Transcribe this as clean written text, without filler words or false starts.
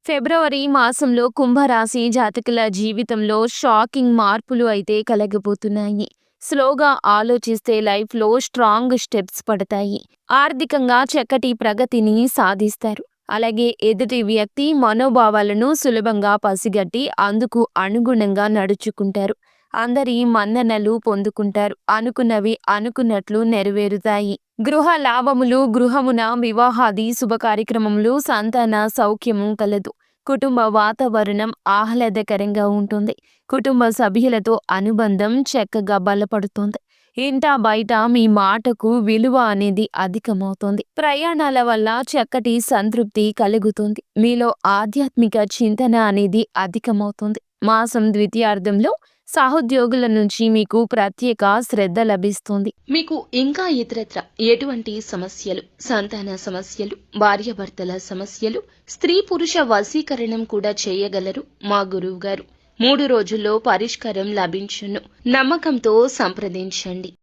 ఫిబ్రవరి మాసంలో కుంభరాశి జాతకుల జీవితంలో షాకింగ్ మార్పులు అయితే కలగబోతున్నాయి. స్లోగా ఆలోచిస్తే లైఫ్లో స్ట్రాంగ్ స్టెప్స్ పడతాయి. ఆర్థికంగా చక్కటి ప్రగతిని సాధిస్తారు. అలాగే ఎదుటి వ్యక్తి మనోభావాలను సులభంగా పసిగట్టి అందుకు అనుగుణంగా నడుచుకుంటారు. అందరి మన్ననలు పొందుకుంటారు. అనుకున్నవి అనుకున్నట్లు నెరవేరుతాయి. గృహ లాభములు, గృహమున వివాహాది శుభ కార్యక్రమములు, సంతాన సౌఖ్యము కలదు. కుటుంబ వాతావరణం ఆహ్లాదకరంగా ఉంటుంది. కుటుంబ సభ్యులతో అనుబంధం చక్కగా బలపడుతుంది. ఇంటా బయట మీ మాటకు విలువ అనేది అధికమవుతుంది. ప్రయాణాల వల్ల చక్కటి సంతృప్తి కలుగుతుంది. మీలో ఆధ్యాత్మిక చింతన అనేది అధికమవుతుంది. మాసం ద్వితీయార్థంలో సహోద్యోగుల నుంచి మీకు ప్రత్యేక శ్రద్ధ లభిస్తుంది. మీకు ఇంకా ఇతరత్ర ఎటువంటి సమస్యలు, సంతాన సమస్యలు, భార్యాభర్తల సమస్యలు, స్త్రీ పురుష వశీకరణం కూడా చేయగలరు మా గురువు గారు. 3 రోజుల్లో పరిష్కారం లభించును. నమ్మకంతో సంప్రదించండి.